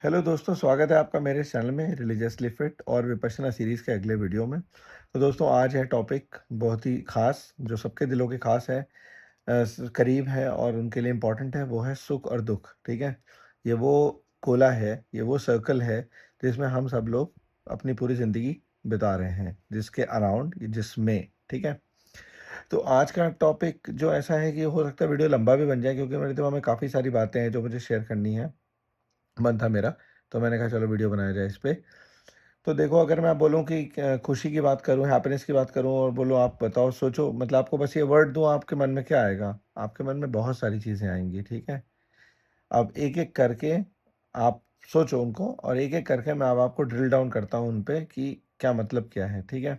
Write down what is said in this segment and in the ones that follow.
Hello दोस्तों, स्वागत है आपका मेरे चैनल में रिलीजियसली फिट और विपश्यना सीरीज़ के अगले वीडियो में। तो दोस्तों, आज है टॉपिक बहुत ही ख़ास, जो सबके दिलों के ख़ास है, करीब है और उनके लिए इम्पोर्टेंट है। वो है सुख और दुख। ठीक है, ये वो गोला है, ये वो सर्कल है जिसमें हम सब लोग अपनी पूरी ज़िंदगी बिता रहे हैं, जिसके अराउंड, जिसमें। ठीक है, तो आज का टॉपिक जो ऐसा है कि हो सकता है वीडियो लंबा भी बन जाए, क्योंकि मेरे दिमाग में काफ़ी सारी बातें हैं जो मुझे शेयर करनी है, मन था मेरा। तो मैंने कहा चलो वीडियो बनाया जाए इस पे। तो देखो, अगर मैं बोलूँ कि खुशी की बात करूँ, हैप्पीनेस की बात करूँ और बोलूँ आप बताओ, सोचो, मतलब आपको बस ये वर्ड दूँ, आपके मन में क्या आएगा? आपके मन में बहुत सारी चीज़ें आएँगी, ठीक है? अब एक-एक करके आप सोचो उनको, और एक-एक करके मैं अब आपको ड्रिल डाउन करता हूँ उन पे कि क्या मतलब क्या है, ठीक है?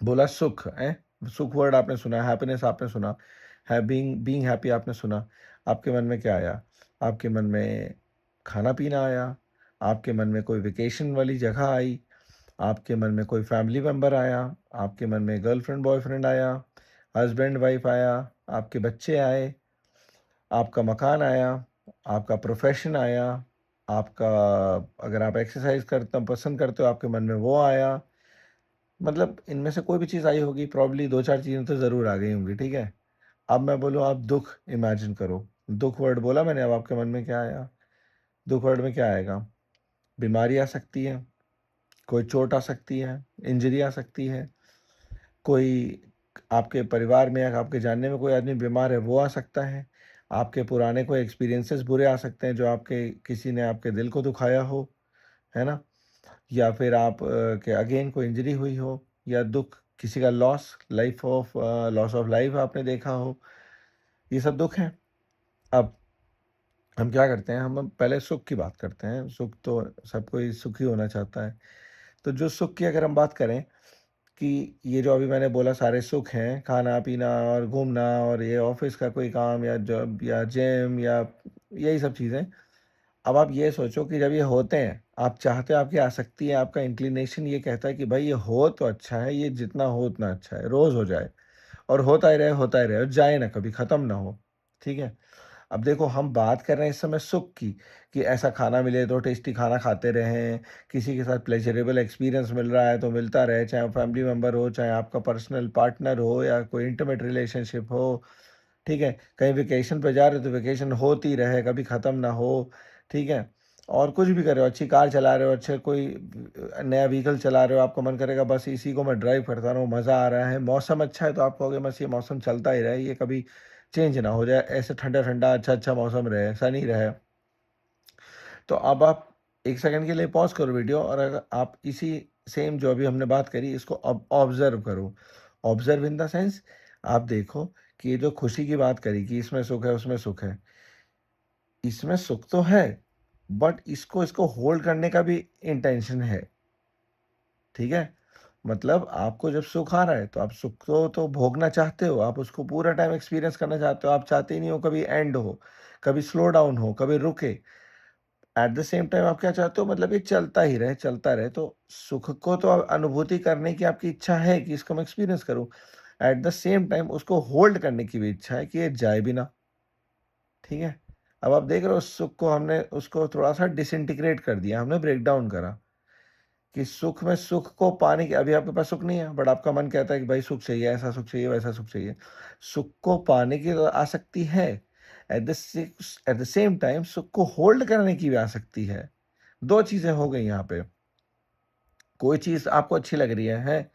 बोला सुख, हैं? सुख वर्ड आपने सुना, हैप्पीनेस आपने सुना, है बीइंग बीइंग हैप्पी आपने सुना। आपके मन में क्या आया? आपके मन में खाना-पीना आया? आपके मन में कोई वेकेशन वाली जगह आई? आपके मन में कोई फैमिली मेंबर आया? आपके मन में गर्लफ्रेंड बॉयफ्रेंड आया? हस्बैंड वाइफ आया? आपके बच्चे आए? आपका मकान आया? आपका प्रोफेशन आया? आपका, अगर आप एक्सरसाइज करते पसंद करते हो, आपके मन में वो आया? मतलब इनमें से कोई भी चीज़ आई होगी, प्रॉब्ली 2-4 चीज़ें तो ज़रूर आ गई होंगी, ठीक है? अब मैं बोलूँ, आप दुःख इमेजिन करो। दुःख वर्ड बोला मैंने, अब आपके मन में क्या आया? दुःख वर्ड में क्या आएगा? बीमारी आ सकती है, कोई चोट आ सकती है, इंजरी आ सकती है, कोई आपके परिवार में या आपके जानने में कोई आदमी बीमार है, वो आ सकता है। आपके पुराने कोई एक्सपीरियंसेस बुरे आ सकते हैं, जो आपके किसी ने आपके दिल को दुखाया हो, है ना? या फिर आप के अगेन कोई इंजरी हुई हो, या दुःख किसी का लॉस ऑफ लाइफ आपने देखा हो, ये सब दुःख हैं। अब हम क्या करते हैं, हम पहले सुख की बात करते हैं। सुख तो सब कोई सुखी होना चाहता है। तो जो सुख की अगर हम बात करें, कि ये जो अभी मैंने बोला सारे सुख हैं, खाना-पीना और घूमना और ये ऑफ़िस का कोई काम या जॉब या जिम या यही सब चीज़ें। अब आप ये सोचो कि जब ये होते हैं, आप चाहते हो, आपकी आसक्ति है, आपका इंक्लिनेशन ये कहता है कि भाई ये हो तो अच्छा है, ये जितना हो उतना अच्छा है, रोज़ हो जाए और होता ही रहे और जाए ना कभी, ख़त्म ना हो। ठीक है? अब देखो, हम बात कर रहे हैं इस समय सुख की, कि ऐसा खाना मिले तो टेस्टी खाना खाते रहें, किसी के साथ प्लेज़रेबल एक्सपीरियंस मिल रहा है तो मिलता रहे, चाहे वो फैमिली मेंबर हो, चाहे आपका पर्सनल पार्टनर हो या कोई इंटीमेट रिलेशनशिप हो, ठीक है? कहीं वेकेशन पे जा रहे हो तो वेकेशन होती रहे, कभी ख़त्म ना हो, ठीक है? और कुछ भी कर रहे हो, अच्छी कार चला रहे हो, अच्छे कोई नया व्हीकल चला रहे हो, आपका मन करेगा बस इसी को मैं ड्राइव करता रहूँ, मज़ा आ रहा है, मौसम अच्छा है तो आप कहोगे बस ये मौसम चलता ही रहे, ये कभी चेंज ना हो जाए, ऐसे ठंडा-ठंडा अच्छा-अच्छा मौसम रहे, सनी रहे। तो अब आप 1 सेकंड के लिए पॉज़ करो वीडियो, और अगर आप इसी सेम जो अभी हमने बात करी, इसको अब ऑब्ज़र्व करो। ऑब्ज़र्व इन द सेंस, आप देखो कि ये जो खुशी की बात करी कि इसमें सुख है, उसमें सुख है। इसमें सुख तो है, बट इसको इसको होल्ड करने का भी इंटेंशन है, ठीक है? मतलब आपको जब सुख आ रहा है, तो आप सुख को तो भोगना चाहते हो, आप उसको पूरा टाइम एक्सपीरियंस करना चाहते हो, आप चाहते ही नहीं हो कभी एंड हो, कभी स्लो डाउन हो, कभी रुके। एट द सेम टाइम आप क्या चाहते हो, मतलब ये चलता ही रहे, चलता रहे। तो सुख को तो अनुभूति करने की आपकी इच्छा है कि इसको मैं एक्सपीरियंस करूँ। एट द सेम टाइम उसको होल्ड करने की भी इच्छा है कि ये जाए भी ना, ठीक है? अब आप देख रहे हो, सुख को हमने उसको थोड़ा-सा डिसइंटीग्रेट कर दिया, हमने ब्रेक डाउन करा कि सुख में सुख को पाने की, अभी आपके पास सुख नहीं है, बट आपका मन कहता है कि भाई सुख चाहिए, ऐसा सुख चाहिए, वैसा सुख चाहिए। सुख को पाने की तो आसक्ति है, एट द सेम टाइम सुख को होल्ड करने की भी आसक्ति है। 2 चीज़ें हो गई यहाँ पे। कोई चीज़ आपको अच्छी लग रही है, हैं?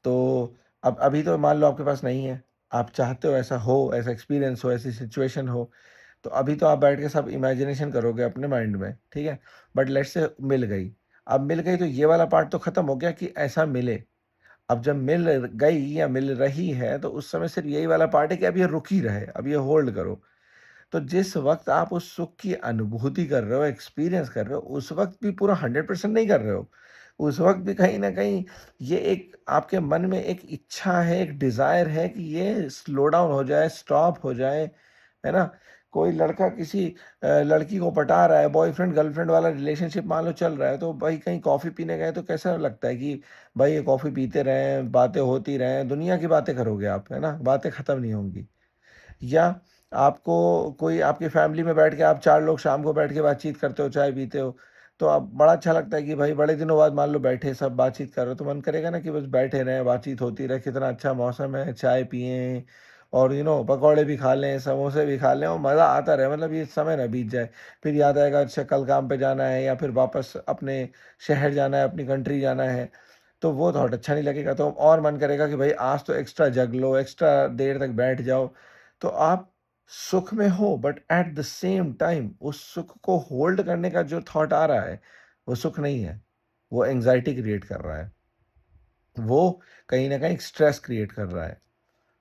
तो अब अभी तो मान लो आपके पास नहीं है, आप चाहते हो ऐसा हो, ऐसा एक्सपीरियंस हो, ऐसी सिचुएशन हो, तो अभी तो आप बैठ के सब इमेजिनेशन करोगे अपने माइंड में, ठीक है? बट लेट्स से मिल गई। अब मिल गई तो ये वाला पार्ट तो खत्म हो गया कि ऐसा मिले। अब जब मिल गई या मिल रही है, तो उस समय सिर्फ यही वाला पार्ट है कि अब ये रुकी रहे, अब ये होल्ड करो। तो जिस वक़्त आप उस सुख की अनुभूति कर रहे हो, एक्सपीरियंस कर रहे हो, उस वक़्त भी पूरा 100% नहीं कर रहे हो। उस वक़्त भी कहीं न कहीं ये एक आपके मन में एक इच्छा है, एक डिज़ायर है कि ये स्लो डाउन हो जाए, स्टॉप हो जाए, है ना? कोई लड़का किसी लड़की को पटा रहा है, बॉयफ्रेंड गर्लफ्रेंड वाला रिलेशनशिप मान लो चल रहा है, तो भाई कहीं कॉफ़ी पीने गए तो कैसा लगता है कि भाई ये कॉफ़ी पीते रहें, बातें होती रहें, दुनिया की बातें करोगे आप, है ना? बातें खत्म नहीं होंगी। या आपको कोई आपकी फैमिली में बैठ के आप 4 लोग शाम को बैठ के बातचीत करते हो, चाय पीते हो, तो अब बड़ा अच्छा लगता है कि भाई बड़े दिनों बाद मान लो बैठे सब बातचीत कर रहे हो, तो मन करेगा ना कि बस बैठे रहें, बातचीत होती रहे, कितना अच्छा मौसम है, चाय पिएँ और पकौड़े भी खा लें, समोसे भी खा लें और मज़ा आता रहे, मतलब ये समय ना बीत जाए। फिर याद आएगा अच्छा कल काम पे जाना है या फिर वापस अपने शहर जाना है, अपनी कंट्री जाना है, तो वो थॉट अच्छा नहीं लगेगा, तो और मन करेगा कि भाई आज तो एक्स्ट्रा जग लो, एक्स्ट्रा देर तक बैठ जाओ। तो आप सुख में हो but at the same time उस सुख को होल्ड करने का जो थॉट आ रहा है, वो सुख नहीं है, वो एंग्जाइटी क्रिएट कर रहा है, वो कहीं न कहीं स्ट्रेस क्रिएट कर रहा है।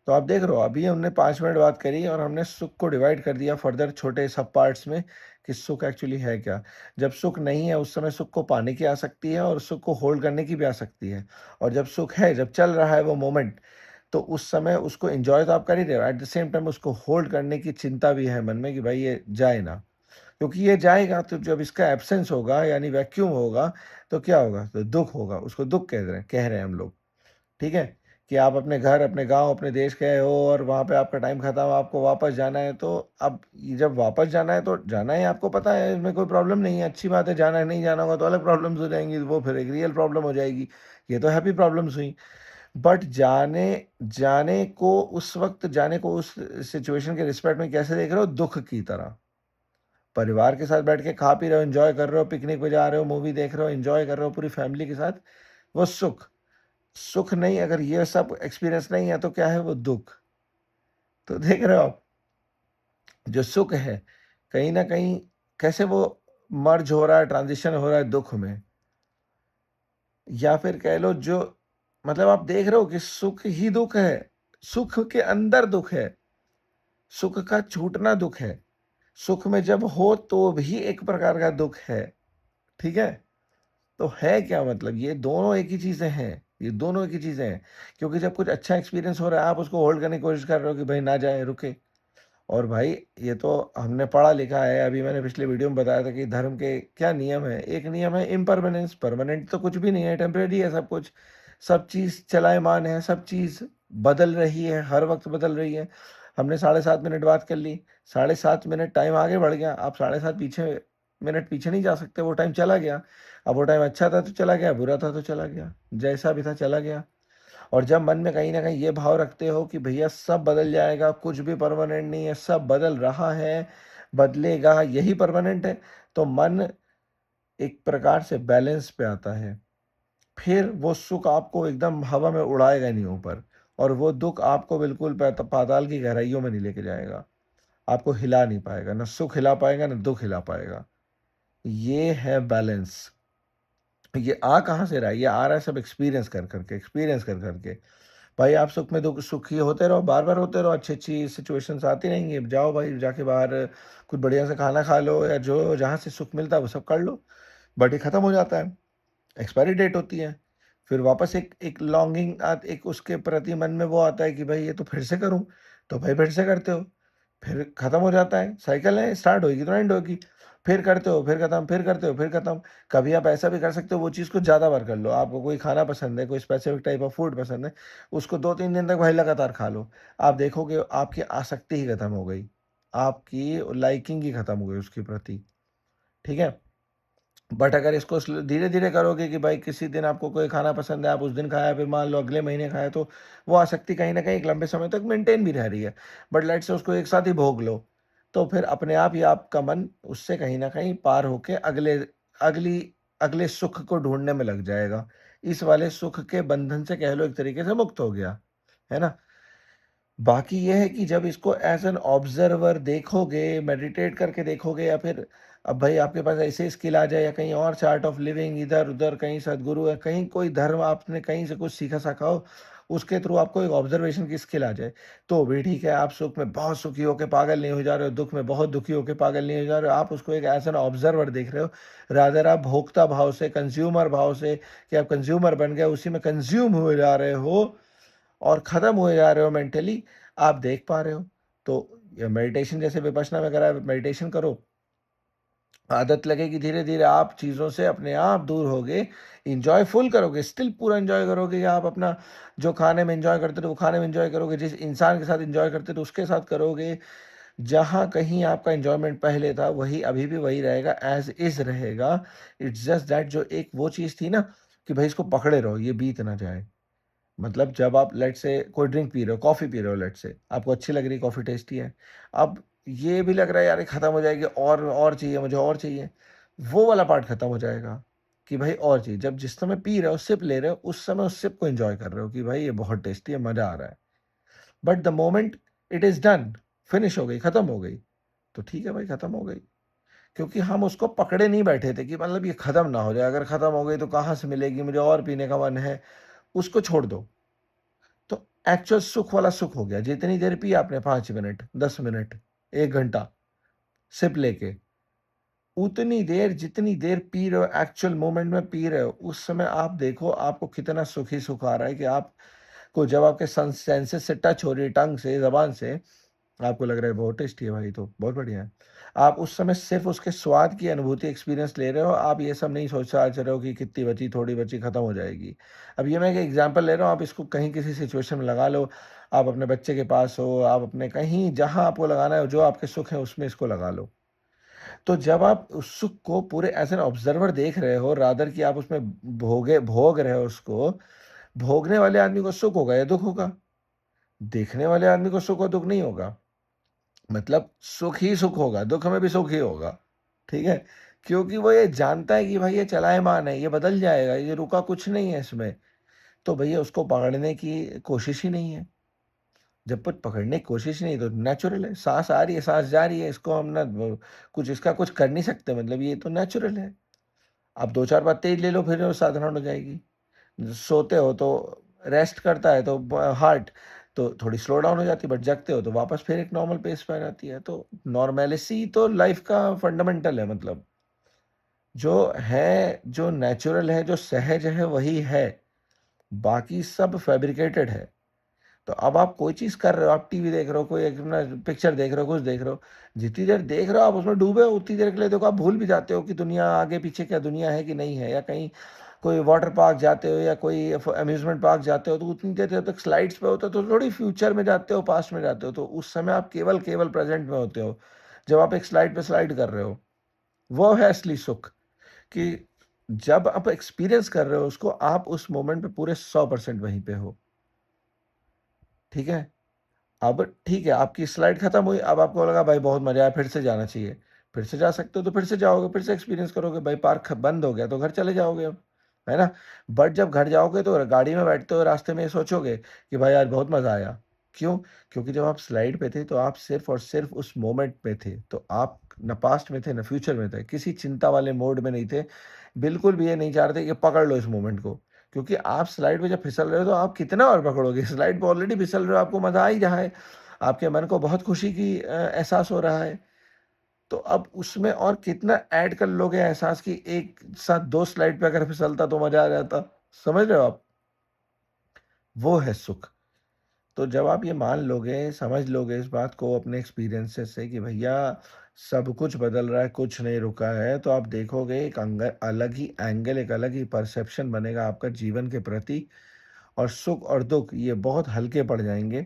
तो आप देख रहे हो अभी हमने 5 मिनट बात करी और हमने सुख को डिवाइड कर दिया फर्दर छोटे सब पार्ट्स में कि सुख एक्चुअली है क्या? जब सुख नहीं है उस समय सुख को पाने की आसक्ति है और सुख को होल्ड करने की भी आसक्ति है। और जब सुख है, जब चल रहा है वो मोमेंट, तो उस समय उसको एन्जॉय तो आप कर ही रहे हो, एट द सेम टाइम उसको होल्ड करने की चिंता भी है मन में कि भाई ये जाए ना। क्योंकि ये जाएगा तो जब इसका एब्सेंस होगा यानी वैक्यूम होगा, तो क्या होगा? तो दुःख होगा, उसको दुःख कह रहे हैं हम लोग। ठीक है? कि आप अपने घर, अपने गाँव, अपने देश गए हो और वहाँ पे आपका टाइम खत्म, आपको वापस जाना है, तो अब ये जब वापस जाना है तो जाना है, आपको पता है इसमें कोई प्रॉब्लम नहीं है, अच्छी बात है, जाना है, नहीं जाना होगा तो अलग प्रॉब्लम्स हो जाएँगी, वो फिर एक रियल प्रॉब्लम हो जाएगी। ये तो हैप्पी प्रॉब्लम्स हुई। बट जाने जाने को उस वक़्त जाने को उस सिचुएशन के रिस्पेक्ट में कैसे देख रहे हो? दुःख की तरह। परिवार के साथ बैठ के खा पी रहे हो, एन्जॉय कर रहे हो, पिकनिक पे जा रहे हो, मूवी देख रहे हो, एन्जॉय कर रहे हो पूरी फैमिली के साथ, वो सुख। सुख नहीं, अगर ये सब एक्सपीरियंस नहीं है तो क्या है? वो दुःख। तो देख रहे हो आप, जो सुख है, कहीं न कहीं कैसे वो मर्ज हो रहा है, ट्रांज़िशन हो रहा है दुःख में। या फिर कह लो जो मतलब आप देख रहे हो कि सुख ही दुःख है, सुख के अंदर दुःख है, सुख का छूटना दुःख है। सुख में जब हो तो भी एक प्रकार का दुःख है, ठीक है? तो है क्या मतलब? ये दोनों एक ही चीज़ें हैं, ये दोनों एक ही चीज़ें हैं। क्योंकि जब कुछ अच्छा एक्सपीरियंस हो रहा है, आप उसको होल्ड करने की कोशिश कर रहे हो कि भाई ना जाए, रुके। और भाई ये तो हमने पढ़ा लिखा है, अभी मैंने पिछले वीडियो में बताया था कि धर्म के क्या नियम है। एक नियम है इम्परमानेंस, परमानेंट तो कुछ भी नहीं है, टेम्परेरी है सब कुछ। सब चीज़ चलायमान है, सब चीज़ बदल रही है, हर वक़्त बदल रही है। हमने 7.5 मिनट बात कर ली, 7.5 मिनट टाइम आगे बढ़ गया, आप 7.5 मिनट पीछे नहीं जा सकते, वो टाइम चला गया। अब वो टाइम अच्छा था तो चला गया, बुरा था तो चला गया, जैसा भी था चला गया। और जब मन में कहीं न कहीं ये भाव रखते हो कि भैया सब बदल जाएगा, कुछ भी परमानेंट नहीं है, सब बदल रहा है, बदलेगा, यही परमानेंट है, तो मन एक प्रकार से बैलेंस पे आता है। फिर वो सुख आपको एकदम हवा में उड़ाएगा नहीं ऊपर और वो दुःख आपको बिल्कुल पाताल की गहराइयों में नहीं लेके जाएगा। आपको हिला नहीं पाएगा, ना सुख हिला पाएगा, ना दुःख हिला पाएगा। ये है बैलेंस। ये आ कहाँ से रहा है? ये आ रहा है सब एक्सपीरियंस कर कर के। भाई आप सुख में दुःख सुखी होते रहो, बार-बार होते रहो, अच्छी-अच्छी सिचुएशंस आती रहेंगी। जाओ भाई जाके बाहर कुछ बढ़िया से खाना खा लो या जो जहाँ से सुख मिलता है वो सब कर लो। बट ये खत्म हो जाता है, एक्सपायरी डेट होती है। फिर वापस एक एक लॉन्गिंग एक उसके प्रति मन में वो आता है कि भाई ये तो फिर से करूँ, तो भाई फिर से करते हो। फिर खत्म हो जाता है, साइकिल है स्टार्ट होएगी तो एंड होएगी। फिर करते हो, फिर खत्म, फिर करते हो, फिर खत्म। कभी आप ऐसा भी कर सकते हो वो चीज़ को ज़्यादा बार कर लो। आपको कोई खाना पसंद है, कोई स्पेसिफिक टाइप ऑफ फूड पसंद है, उसको 2-3 दिन तक भाई लगातार खा लो। आप देखोगे आपकी आसक्ति ही खत्म हो गई। आपकी लाइकिंग ही खत्म हो गई उसके प्रति, ठीक है? बट अगर इसको धीरे-धीरे करोगे कि भाई किसी दिन आपको कोई खाना पसंद है, आप उस दिन खाया, फिर मान लो अगले महीने खाया, तो वो आसक्ति कहीं न कहीं एक लंबे समय तक मेंटेन भी रह रही है। बट लेट्स से उसको एक साथ ही भोग लो, तो फिर अपने आप ही आपका मन उससे कहीं न कहीं पार होके अगली अगले सुख को ढूँढने में लग जाएगा। इस वाले सुख के बंधन से कह लो एक तरीके से मुक्त हो गया, है ना? बाकी ये है कि जब इसको एज़ एन ऑब्ज़र्वर देखोगे, मेडिटेट करके देखोगे या फिर अब भाई आपके पास ऐसे स्किल आ जाए या कहीं और चार्ट ऑफ लिविंग इधर-उधर कहीं सद्गुरु है, कहीं कोई धर्म आपने कहीं से कुछ सीखा-साखा हो, उसके थ्रू आपको एक ऑब्ज़र्वेशन की स्किल आ जाए, तो भी ठीक है, आप सुख में बहुत सुखी होके पागल नहीं हो जा रहे हो, दुःख में बहुत दुखी होके पागल नहीं हो जा रहे हो, आप उसको एक एज़ एन ऑब्ज़र्वर देख रहे हो, रादर आप भोक्ता भाव से, कंज़्यूमर भाव से कि आप कंज़्यूमर बन गए, उसी में कंज़्यूम हुए जा रहे हो और ख़त्म हुए जा रहे हो मेंटली, आप देख पा रहे हो। तो ये मेडिटेशन जैसे विपश्यना में करा है, मेडिटेशन करो, आदत लगेगी धीरे-धीरे आप चीज़ों से अपने आप दूर होगे, एन्जॉय फुल करोगे, स्टिल पूरा एन्जॉय करोगे कि आप अपना जो खाने में एन्जॉय करते थे, वो खाने में एन्जॉय करोगे, जिस इंसान के साथ एन्जॉय करते थे, उसके साथ करोगे। जहाँ कहीं आपका एन्जॉयमेंट पहले था, वही अभी भी वही रहेगा, ऐज़ इज़ रहेगा। इट्स जस्ट दैट जो एक वो चीज़ थी ना कि भई इसको पकड़े रहो, ये बीत ना जाए। मतलब जब आप लेट्स से कोई ड्रिंक पी रहे हो, कॉफ़ी पी रहे हो लेट्स से, आपको अच्छी लग रही है, कॉफ़ी टेस्टी है। अब ये भी लग रहा है यार ये खत्म हो जाएगी और चाहिए, मुझे और चाहिए। वो वाला पार्ट खत्म हो जाएगा कि भाई और चाहिए। जब जिस समय पी रहे हो, सिप ले रहे हो, उस समय उस सिप को एन्जॉय कर रहे हो कि भाई ये बहुत टेस्टी है, मज़ा आ रहा है। But the moment it is done, finish हो गई, खत्म हो गई, तो ठीक है भाई खत्म हो गई। क्योंकि हम उसको पकड़े नहीं बैठे थे कि मतलब ये खत्म ना हो जाए, अगर खत्म हो गई तो कहाँ से मिलेगी, मुझे और पीने का मन है, उसको छोड़ दो। तो एक्चुअल सुख वाला सुख हो गया। जितनी देर पिया आपने 5 मिनट, 10 मिनट, 1 घंटा सिप लेके, उतनी देर जितनी देर पी रहे हो एक्चुअल मोमेंट में पी रहे हो, उस समय आप देखो आपको कितना सुख ही सुख आ रहा है कि आपको जब आपके सेंसेस से टच हो रही है, टंग से, ज़बान से, आपको लग रहा है बहुत टेस्टी है भाई तो, बहुत बढ़िया है। आप उस समय सिर्फ़ उसके स्वाद की अनुभूति एक्सपीरियंस ले रहे हो, आप ये सब नहीं सोच रहे हो कि कितनी बची, थोड़ी बची, खत्म हो जाएगी। अब ये मैं एक एग्ज़ाम्पल ले रहा हूँ, आप इसको कहीं किसी सिचुएशन में लगा लो, आप अपने बच्चे के पास हो, आप अपने कहीं जहाँ आपको लगाना है, जो आपके सुख है उसमें इसको लगा लो। तो जब आप उस सुख को पूरे एज़ एन ऑब्ज़र्वर देख रहे हो रादर कि आप उसमें भोग रहे हो उसको, भोगने वाले आदमी को सुख होगा या दुःख होगा? देखने वाले आदमी को सुख और दुःख नहीं होगा। मतलब सुख ही सुख होगा, दुःख में भी सुख ही होगा, ठीक है? क्योंकि वो ये जानता है कि भाई ये चलायमान है, ये बदल जाएगा, ये रुका कुछ नहीं है इसमें, तो भैया उसको पकड़ने की कोशिश ही नहीं है। जब तक पकड़ने की कोशिश नहीं तो नेचुरल है, साँस आ रही है, साँस जा रही है, इसको हम ना ब कुछ इसका कुछ कर नहीं सकते मतलब ये तो नेचुरल है। आप 2-4 बार तेज़ ले लो फिर वो साधारण हो जाएगी। सोते हो तो रेस्ट करता है तो हार्ट तो थोड़ी स्लो डाउन हो जाती है, बट जगते हो तो वापस फिर एक नॉर्मल पेस पे आ जाती है। तो नॉर्मेलिसी तो लाइफ का फंडामेंटल है मतलब जो है, जो नेचुरल है, जो सहज है वही है, बाकी सब फैब्रिकेटेड है। तो अब आप कोई चीज़ कर रहे हो, आप टीवी देख रहे हो, कोई एक ना पिक्चर देख रहे हो, कुछ देख रहे हो, जितनी देर देख रहे हो आप उसमें डूबे हो, उतनी देर के लिए देखो आप भूल भी जाते हो कि दुनिया आगे पीछे क्या दुनिया है कि नहीं है, या कहीं कोई वाटर पार्क जाते हो या कोई अम्यूज़मेंट पार्क जाते हो, तो उतनी देर जब तक स्लाइड्स पे होते हो तो थोड़ी फ्यूचर में जाते हो, पास्ट में जाते हो, तो उस समय आप केवल प्रेज़ेंट में होते हो। जब आप एक स्लाइड पे स्लाइड कर रहे हो, वो है असली सुख कि जब आप एक्सपीरियंस कर रहे हो उसको, आप उस मोमेंट पे पूरे 100% वहीं पे हो, ठीक है? अब ठीक है, आपकी स्लाइड खत्म हुई, अब आपको लगा भाई बहुत मज़ा आया, फिर से जाना चाहिए। फिर से जा सकते हो तो फिर से जाओगे, फिर से एक्सपीरियंस करोगे, भाई पार्क बंद हो गया तो घर चले जाओगे अब, है ना? बट जब घर जाओगे तो गाड़ी में बैठते हुए रास्ते में ये सोचोगे कि भाई आज बहुत मज़ा आया। क्यों? क्योंकि जब आप स्लाइड पे थे तो आप सिर्फ़ और सिर्फ़ उस मोमेंट में थे। तो आप ना पास्ट में थे, ना फ्यूचर में थे, किसी चिंता वाले मोड में नहीं थे। बिल्कुल भी ये नहीं चाह रहे थे कि पकड़ लो इस मोमेंट को। क्योंकि आप स्लाइड पे जब फिसल रहे हो तो आप कितना और पकड़ोगे? स्लाइड पे ऑलरेडी फिसल रहे हो, आपको मज़ा आ ही रहा है। आपके मन को बहुत खुशी की एहसास हो रहा है। तो अब उसमें और कितना ऐड कर लोगे एहसास कि एक साथ 2 स्लाइड पे अगर फिसलता तो मज़ा आ जाता। समझ रहे हो आप? वो है सुख। तो जब आप ये मान लोगे, समझ लोगे इस बात को अपने एक्सपीरियंसेस से कि भैया सब कुछ बदल रहा है, कुछ नहीं रुका है, तो आप देखोगे एक अलग ही एंगल, एक अलग ही परसेप्शन बनेगा आपका जीवन के प्रति और सुख और दुःख ये बहुत हल्के पड़ जाएँगे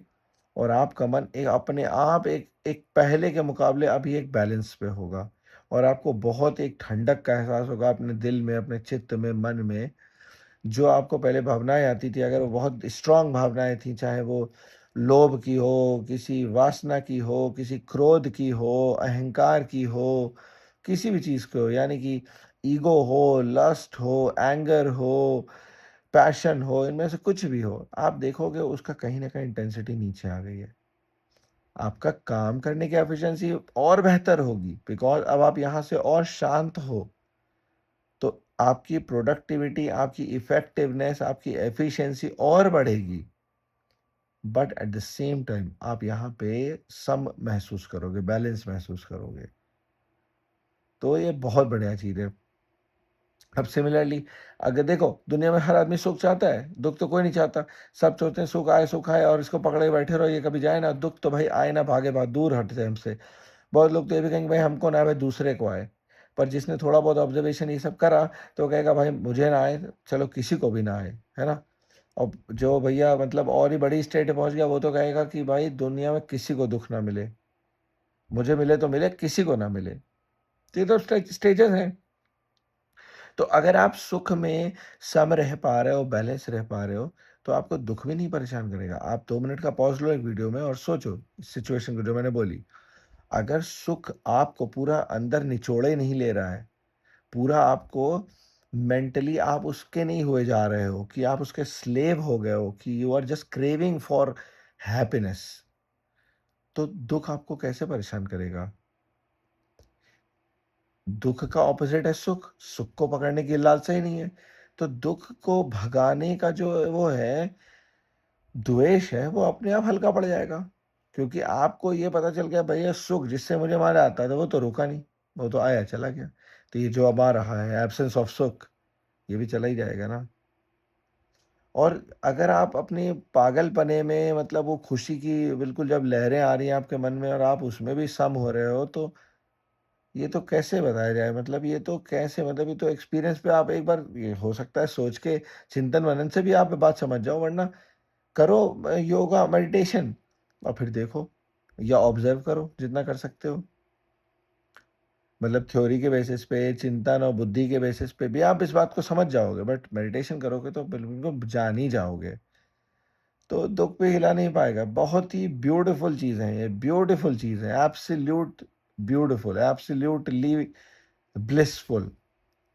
और आपका मन एक अपने आप एक एक पहले के मुकाबले अभी एक बैलेंस पे होगा और आपको बहुत एक ठंडक का एहसास होगा अपने दिल में, अपने चित्त में, मन में। जो आपको पहले भावनाएँ आती थी, अगर वो बहुत स्ट्रॉन्ग भावनाएँ थी, चाहे वो लोभ की हो, किसी वासना की हो, किसी क्रोध की हो, अहंकार की हो, किसी भी चीज़ की हो, यानी कि ईगो हो, लस्ट हो, एंगर हो, पैशन हो, इनमें से कुछ भी हो, आप देखोगे उसका कहीं न कहीं इंटेंसिटी नीचे आ गई है। आपका काम करने की एफिशिएंसी और बेहतर होगी बिकॉज़ अब आप यहाँ से और शांत हो। तो आपकी प्रोडक्टिविटी, आपकी इफ़ेक्टिवनेस, आपकी एफिशिएंसी और बढ़ेगी। But at the same time आप यहाँ पे सम महसूस करोगे, बैलेंस महसूस करोगे। तो ये बहुत बढ़िया चीज़ है। अब सिमिलरली अगर देखो दुनिया में हर आदमी सुख चाहता है, दुःख तो कोई नहीं चाहता। सब सोचते हैं सुख आए और इसको पकड़े बैठे रहो, ये कभी जाए ना। दुःख तो भाई आए ना, भागे बहुत दूर हटते हैं हमसे। बहुत लोग तो ये भी कहेंगे भाई हमको ना आए, भाई दूसरे को आए। पर जिसने थोड़ा बहुत ऑब्जर्वेशन ये सब करा तो वो कहेगा भाई मुझे ना आए, चलो किसी को भी ना आए, है ना? और जो भैया मतलब और ही बड़ी स्टेट पे पहुँच गया वो तो कहेगा कि भाई दुनिया में किसी को दुःख ना मिले। मुझे मिले तो मिले, किसी को ना मिले। तो ये तो स्टेजेस हैं। तो अगर आप सुख में सम रह पा रहे हो, बैलेंस रह पा रहे हो, तो आपको दुःख भी नहीं परेशान करेगा। आप 2 मिनट का पॉज़ लो एक वीडियो में और सोचो इस सिचुएशन को जो मैंने बोली। अगर सुख आपको पूरा अंदर निचोड़े नहीं ले रहा है, पूरा आपको मेंटली आप उसके नहीं हुए जा रहे हो कि आप उसके स्लेव हो गए हो कि you are just craving for happiness, तो दुःख आपको कैसे परेशान करेगा? दुःख का ऑपोज़िट है सुख, सुख को पकड़ने की लालसा ही नहीं है। तो दुःख को भगाने का जो वो है, द्वेष है, वो अपने आप हल्का पड़ जाएगा। क्योंकि आपको ये पता चल गया भैया सुख जिससे मुझे मारा आता था वो तो रुका नहीं, वो तो आया चला गया। तो ये जो अब आ रहा है एब्सेंस ऑफ सुख, ये भी चला ही जाएगा ना। और अगर आप अपने पागलपने में मतलब वो खुशी की बिल्कुल जब लहरें आ रही हैं आपके मन में और आप उसमें भी सम हो रहे हो, तो ये तो कैसे बताया जाए, मतलब ये तो कैसे, मतलब ये तो एक्सपीरियंस पे आप एक बार ये हो सकता है सोच के चिंतन मनन से भी आप ये बात समझ जाओ, वरना करो योगा मेडिटेशन और फिर देखो, या ऑब्जर्व करो जितना कर सकते हो। मतलब थ्योरी के बेसिस पे, चिंतन और बुद्धि के बेसिस पे भी आप इस बात को समझ जाओगे, बट मेडिटेशन करोगे तो बिल्कुल जान ही जाओगे। तो दुःख पे हिला नहीं पाएगा। बहुत ही ब्यूटीफुल चीज़ है ये, ब्यूटीफुल चीज़ है, एब्सोल्यूट ब्यूटीफुल, एब्सोल्यूटली ब्लिसफुल,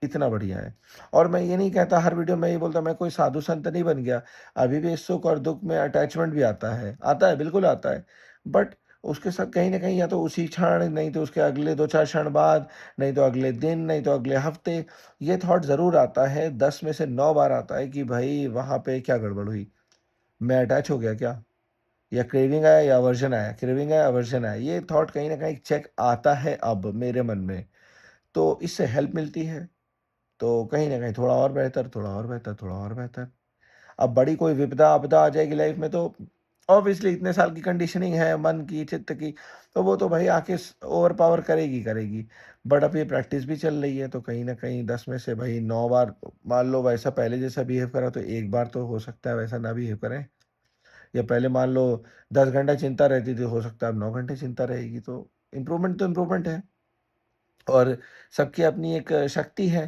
इतना बढ़िया है। और मैं ये नहीं कहता हर वीडियो में ये बोलता मैं कोई साधु संत नहीं बन गया। अभी भी सुख और दुःख में अटैचमेंट भी आता है, बिल्कुल आता है। बट उसके साथ कहीं न कहीं या तो उसी क्षण, नहीं तो उसके अगले 2-4 क्षण बाद, नहीं तो अगले दिन, नहीं तो अगले हफ्ते, ये थॉट ज़रूर आता है, 10 में से 9 बार आता है कि भई वहाँ पे क्या गड़बड़ हुई? मैं अटैच हो गया क्या? या क्रेविंग आया या अवर्जन आया? क्रेविंग आया, अवर्जन आया। ये थॉट कहीं न कहीं चेक आता है अब मेरे मन में। तो इससे हेल्प मिलती है। तो कहीं न कहीं थोड़ा और बेहतर, थोड़ा और बेहतर, थोड़ा और बेहतर। अब बड़ी कोई विपदा-आपदा आ जाएगी लाइफ़ में तो ऑब्वियसली इतने साल की कंडीशनिंग है मन की, चित्त की, तो वो तो भई आके ओवरपावर करेगी, करेगी। बट अब ये प्रैक्टिस भी चल रही है तो कहीं न कहीं 10 में से भई 9 बार मान लो वैसा पहले जैसा बिहेव करा तो 1 बार तो हो सकता है वैसा ना बिहेव करें। या पहले मान लो 10 घंटा चिंता रहती थी, हो सकता है अब 9 घंटे चिंता रहेगी, तो इम्प्रूवमेंट है। और सबकी अपनी एक शक्ति है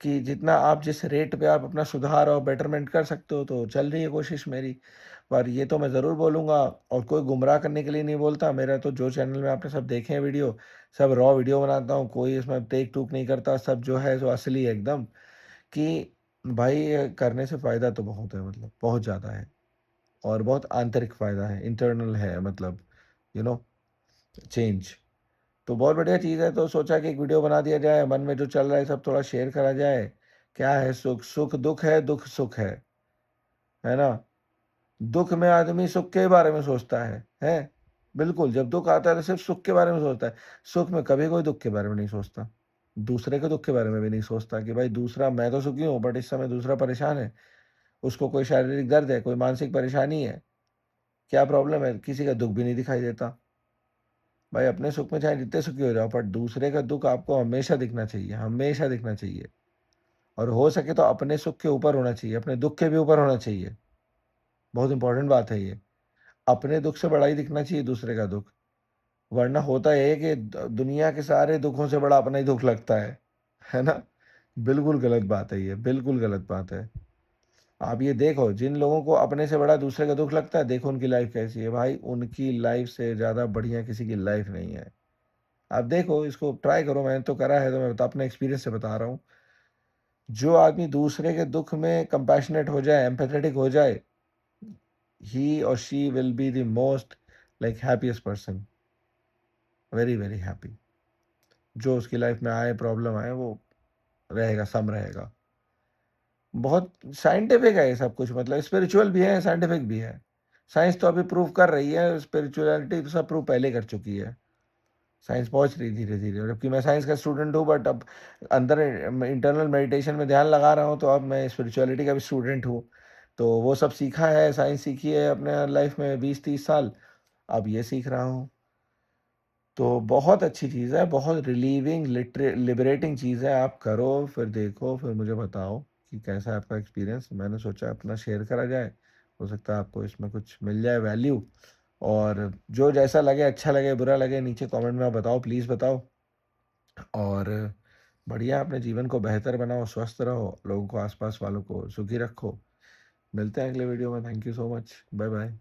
कि जितना आप जिस रेट पे आप अपना सुधार और बेटरमेंट कर सकते हो, तो चल रही है कोशिश मेरी। पर ये तो मैं ज़रूर बोलूँगा और कोई गुमराह करने के लिए नहीं बोलता। मेरा तो जो चैनल में आपने सब देखे हैं वीडियो, सब रॉ वीडियो बनाता हूँ, कोई इसमें टेक-टूक नहीं करता, सब जो है सो असली है एकदम, कि भाई ये करने से फ़ायदा तो बहुत है, मतलब बहुत ज़्यादा है और बहुत आंतरिक फ़ायदा है, इंटरनल है, मतलब यू नो चेंज। तो बहुत बढ़िया चीज़ है, तो सोचा कि एक वीडियो बना दिया जाए, मन में जो चल रहा है सब थोड़ा शेयर करा जाए। क्या है सुख? सुख दुःख है, दुःख सुख है ना? दुःख में आदमी सुख के बारे में सोचता है, हैं? बिल्कुल, जब दुःख आता है तो सिर्फ़ सुख के बारे में सोचता है। सुख में कभी कोई दुःख के बारे में नहीं सोचता। दूसरे के दुःख के बारे में भी नहीं सोचता कि भाई दूसरा, मैं तो सुखी हूँ बट इस समय दूसरा परेशान है। उसको कोई शारीरिक दर्द है, कोई मानसिक परेशानी है, क्या प्रॉब्लम है? किसी का दुःख भी नहीं दिखाई देता। भाई अपने सुख में चाहे जितने सुखी हो जाओ, पर दूसरे का दुःख आपको हमेशा दिखना चाहिए, हमेशा दिखना चाहिए। और हो सके तो अपने सुख के ऊपर होना चाहिए, अपने दुःख के भी ऊपर होना चाहिए। बहुत इंपॉर्टेंट बात है ये। अपने दुःख से बड़ा ही दिखना चाहिए दूसरे का दुःख। वरना होता ये है कि दुनिया के सारे दुखों से बड़ा अपना ही दुःख लगता है ना? बिल्कुल गलत बात है ये, बिल्कुल गलत बात है। आप ये देखो, जिन लोगों को अपने से बड़ा दूसरे का दुःख लगता है, देखो उनकी लाइफ़ कैसी है। भाई उनकी लाइफ़ से ज़्यादा बढ़िया किसी की लाइफ़ नहीं है। आप देखो, इसको ट्राई करो, मैंने तो करा है तो मैं अपने एक्सपीरियंस से बता रहा हूँ। जो आदमी दूसरे के दुःख में कंपैशनेट हो जाए, एम्पैथेटिक हो जाए, ही और she will be the most like happiest person, very, very happy. जो उसकी लाइफ में आए, प्रॉब्लम आए, वो रहेगा, सम रहेगा। बहुत साइंटिफिक है ये सब कुछ, मतलब स्पिरिचुअल भी है, साइंटिफिक भी है। साइंस तो अभी प्रूव कर रही है, स्पिरिचुअलिटी तो सब प्रूव पहले कर चुकी है। साइंस पहुँच रही धीरे-धीरे, जबकि मैं साइंस का स्टूडेंट हूँ, बट अब अंदर इंटरनल मेडिटेशन में ध्यान लगा रहा हूँ, तो अब मैं स्पिरिचुअलिटी का भी स्टूडेंट हूँ। तो वो सब सीखा है, साइंस सीखी है अपने लाइफ में 20-30 साल, अब ये सीख रहा हूँ। तो बहुत अच्छी चीज़ है, बहुत रिलीविंग, लिबरेटिंग चीज़ है, आप करो, फिर देखो, फिर मुझे बताओ कि कैसा है आपका एक्सपीरियंस। मैंने सोचा अपना शेयर करा जाए, हो सकता है आपको इसमें कुछ मिल जाए वैल्यू और जो जैसा लगे, अच्छा लगे, बुरा लगे, नीचे कमेंट में बताओ, प्लीज़ बताओ। और बढ़िया अपने जीवन को बेहतर बनाओ, स्वस्थ रहो, लोगों को, आस-पास वालों को सुखी रखो। मिलते हैं अगले वीडियो में। Thank you so much. Bye bye.